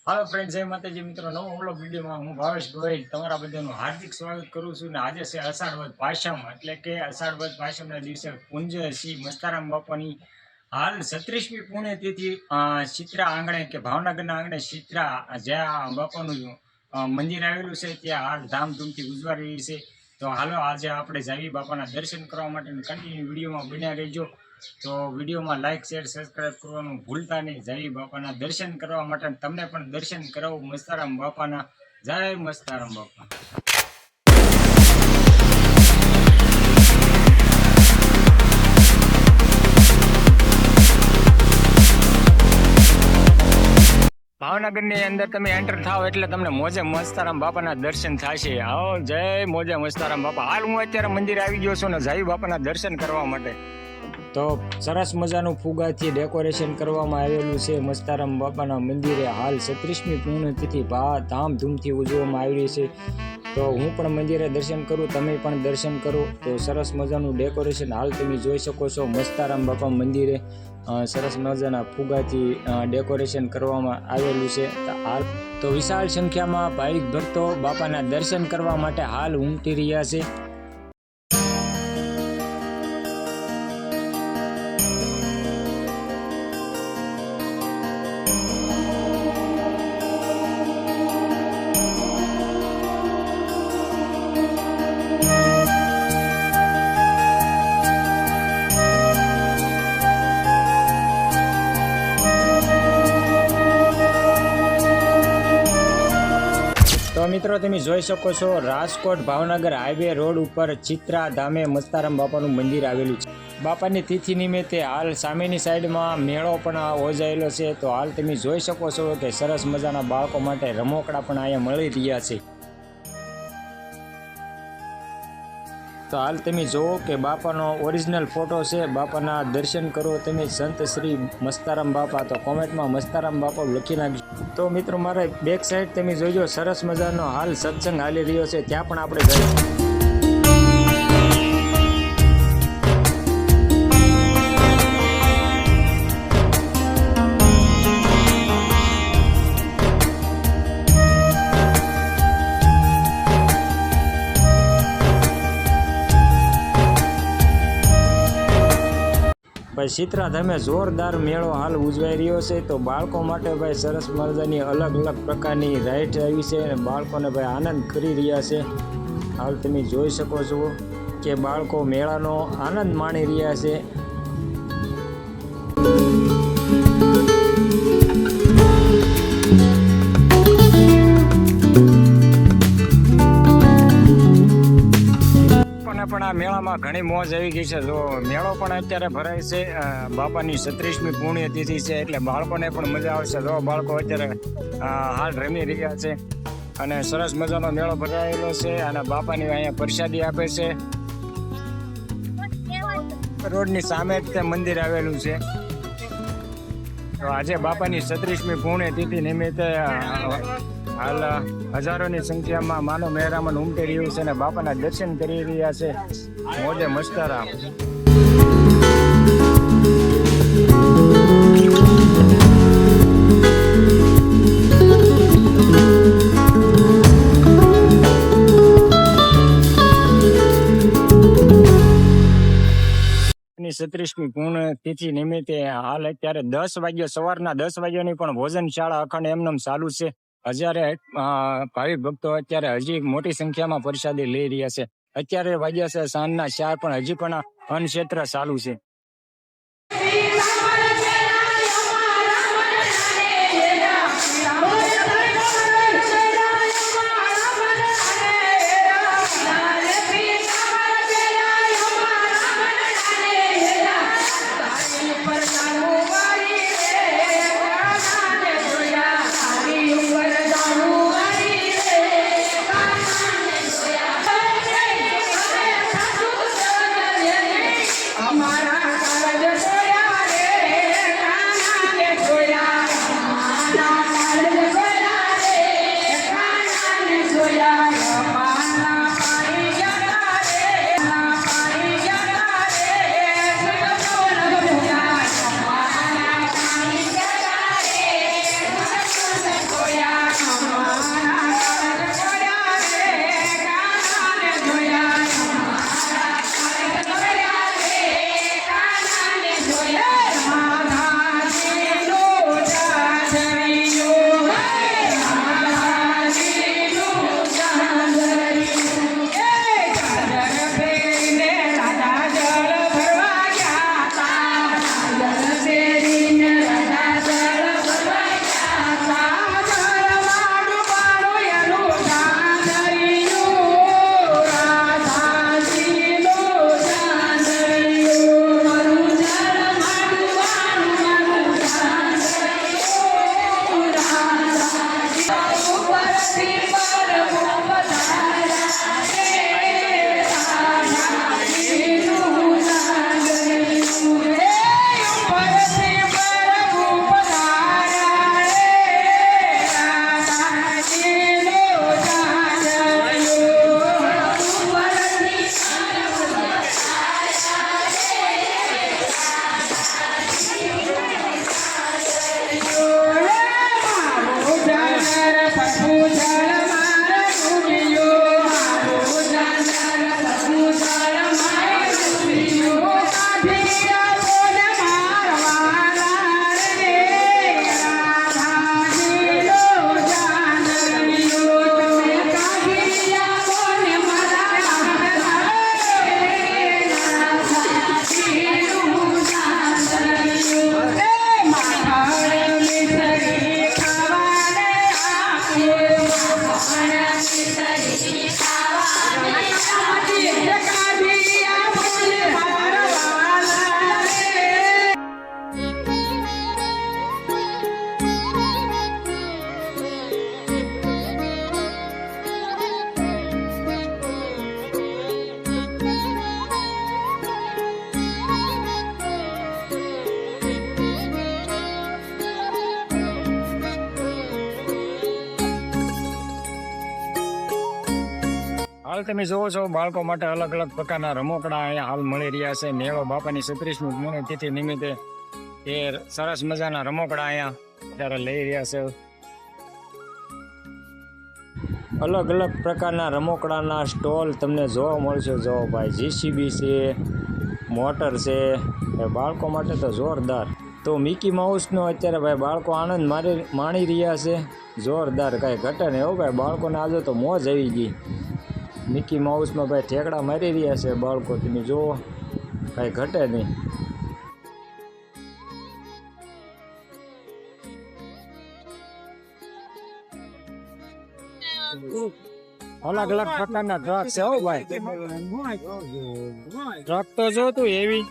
હાલો friend, જય માતાજી મિત્રો. નવો વ્લોગ વિડીયોમાં હું ભાવેશ ગોહિલ તમારા બધાનું હાર્દિક સ્વાગત કરું છું. ને આજે છે અષાઢ વદ પાયસમ, એટલે કે અષાઢ વદ પાયસમના દિવસે પૂંજ શ્રી મસ્તારામ બાપાની હાલ 36મી પુણ્યતિથિ ચિત્રા આંગણે કે ભાવનગરના આંગણે ચિત્રા જ્યાં બાપાનું મંદિર આવેલું છે ત્યાં હાલ ધામધૂમથી ઉજવાઈ રહી છે. તો હાલો આજે આપણે જાવી બાપાના દર્શન કરવા માટે કન્ટિન્યુ વિડીયોમાં બન્યા રહેજો. તો વિડીયોમાં લાઇક શેર સબસ્ક્રાઈબ કરવાનું ભૂલતા નહીં. જય બાપાના દર્શન કરવા માટે તમને પણ દર્શન કરાવું મસ્તારામ બાપાના. જય મસ્તારામ બાપા. ભાવનગરની અંદર તમે એન્ટર થાવ એટલે તમને મોજે મસ્તારામ બાપાના દર્શન થશે. આવો જય મોજે મસ્તારામ બાપા. હાલ હું અત્યારે મંદિર આવી ગયો છું ને જય બાપાના દર્શન કરવા માટે. તો સરસ મજાનું ફુગાથી ડેકોરેશન કરવામાં આવેલું છે મસ્તારામ બાપાના મંદિરે. હાલ 36મી પુણ્યતિથિ ધામધૂમથી ઉજવવામાં આવી છે. તો હું પણ મંદિરે દર્શન કરું, તમે પણ દર્શન કરો. તો સરસ મજાનું ડેકોરેશન હાલ તમે જોઈ શકો છો. મસ્તારામ બાપા મંદિરે સરસ મજાના ફુગાથી ડેકોરેશન કરવામાં આવેલું છે. હાલ તો વિશાળ સંખ્યામાં ભાવિક ભક્તો બાપાના દર્શન કરવા માટે હાલ ઉમટી રહ્યા છે. તો મિત્રો તમે જોઈ શકો છો રાજકોટ ભાવનગર હાઈવે રોડ ઉપર ચિત્રા ધામે મસ્તારામ બાપાનું મંદિર આવેલું છે. બાપાની તિથિ નિમિત્તે હાલ સામેની સાઈડમાં મેળો પણ યોજાયેલો છે. તો હાલ તમે જોઈ શકો છો કે સરસ મજાના બાળકો માટે રમકડા પણ અહીંયા મળી રહ્યા છે. તો હાલ તમે જુઓ કે બાપાનો ઓરિજિનલ ફોટો છે. બાપાના દર્શન કરો તમે સંત શ્રી મસ્તારામ બાપા. તો કોમેન્ટમાં મસ્તારામ બાપા લખી નાખજો. તો મિત્રો મારે બેક સાઈડ તમે જોઈજો સરસ મજાનો હાલ સત્સંગ હાલી રહ્યો છે, ત્યાં પણ આપણે જઈશું. ભાઈ ચિત્રા ધામે જોરદાર મેળો હાલ ઉજવાઈ રહ્યો છે. તો બાળકો માટે ભાઈ સરસ મજાની અલગ અલગ પ્રકારની રાઈડ આવી છે અને બાળકોને ભાઈ આનંદ કરી રહ્યા છે. હાલ તમે જોઈ શકો છો કે બાળકો મેળાનો આનંદ માણી રહ્યા છે. પણ આ મેળામાં ઘણી મોજ આવી ગઈ છે. જો મેળો પણ અત્યારે ભરાય છે. બાપાની 36મી પુણ્યતિથિ છે એટલે બાળકોને પણ મજા આવશે. જો બાળકો અત્યારે હાલ રમી રહ્યા છે અને સરસ મજાનો મેળો ભરાયેલો છે અને બાપાની અહીંયા પ્રસાદી આપે છે. રોડની સામે જ તે મંદિર આવેલું છે. તો આજે બાપાની 36મી પુણ્યતિથિ નિમિત્તે હાલ હજારોની સંખ્યામાં માનવ મહેરામણ ઉમટી રહ્યું છે અને બાપાના દર્શન કરી રહ્યા છે. મોજે મસ્તારામ. ની 36મી પુણ્યતિથિ નિમિત્તે હાલ અત્યારે 10 વાગ્યા સવારના 10 વાગ્યાની પણ ભોજનશાળા અખંડ એમનેમ ચાલુ છે. હજારે ભાવિક ભક્તો અત્યારે હજી મોટી સંખ્યામાં પ્રસાદી લઈ રહ્યા છે. અત્યારે વાગ્યા છે સાંજના 4 પણ હજી પણ અન્નક્ષેત્ર ચાલુ છે. અમારા હાલ તમે જોવો છો બાળકો માટે અલગ અલગ પ્રકારના રમકડા અહીંયા હાલ મળી રહ્યા છે. મેળો બાપાની 36મી પુણ્યતિથિ નિમિત્તે એ સરસ મજાના રમકડા અહીંયા અત્યારે લઈ રહ્યા છે. અલગ અલગ પ્રકારના રમકડાના સ્ટોલ તમને જોવા મળશે. જો ભાઈ જીસીબી છે, મોટર છે, એ બાળકો માટે તો જોરદાર. તો મિકી માઉસનો અત્યારે ભાઈ બાળકો આનંદ માણી રહ્યા છે. જોરદાર, કાંઈ ઘટે નહીં હો ભાઈ. બાળકોને આજે તો મોજ આવી ગઈ. મિકી માઉસમાં ભાઈ ઠેકડા મારી રહ્યા છે બાળકો, તમે જુઓ, કાંઈ ઘટે નહીં. અલગ અલગ પ્રકારના ટ્રક છે હો ભાઈ. ટ્રક તો જો તું એવી